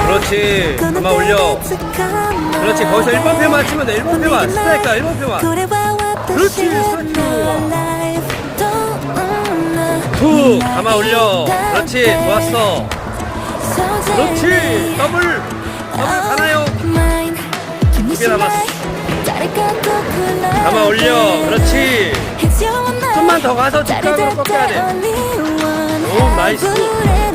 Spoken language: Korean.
그렇지. 가만 올려. 그렇지. 거기서 1번패 맞추면 돼. 1번패 맞추다니까. 1번패 그렇지. 스타트. 툭. 가만 올려. 그렇지. 좋았어. 그렇지. 더블 가나요? 2개 남았어. 가만 올려. 그렇지. 좀만 더 가서 직각으로 꺾여야 돼. 오, 나이스.